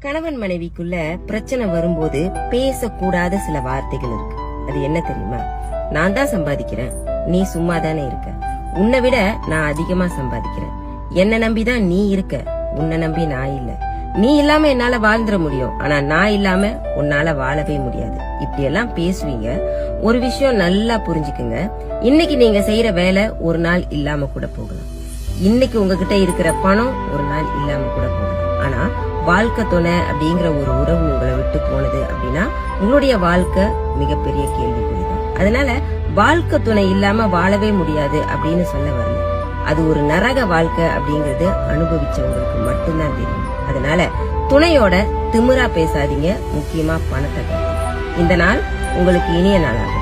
கணவன் மனைவிக்குள்ள பிரச்சனை வரும்போது பேசக்கூடாத சில வார்த்தைகள் இருக்கு. அது என்ன தெரியுமா? நான் தான் சம்பாதிக்கிறேன், நீ சும்மா தானே இருக்க. உன்னை விட நான் அதிகமா சம்பாதிக்கிறேன், என்ன நம்பிதான் நீ இருக்க, உன்னை நம்பி நான் இல்ல. நீ இல்லாம என்னால வாழ்ந்துட முடியும், ஆனா நான் இல்லாம உன்னால வாழவே முடியாது. இப்படி எல்லாம் பேசுவீங்க. ஒரு விஷயம் நல்லா புரிஞ்சுக்குங்க. இன்னைக்கு நீங்க செய்யற வேலை ஒரு நாள் இல்லாம கூட போகலாம். இன்னைக்கு உங்ககிட்ட இருக்கிற பணம் ஒரு நாள் இல்லாம கூட போகலாம். ஆனா வாழ்க்கை துணை அப்படிங்கிற ஒரு உறவு உங்களை விட்டு போனது அப்படின்னா உங்களுடைய வாழ்க்கை மிகப்பெரிய கேள்விக்குறிதான். அதனால வாழ்க்கை துணை இல்லாம வாழவே முடியாது அப்படின்னு சொல்ல வரல. அது ஒரு நரக வாழ்க்கை அப்படிங்கறது அனுபவிச்சவங்களுக்கு மட்டும்தான் தெரியும். அதனால துணையோட திமிரா பேசாதீங்க, முக்கியமா பணத்தை. இந்த நாள் உங்களுக்கு இனிய நாளாகும்.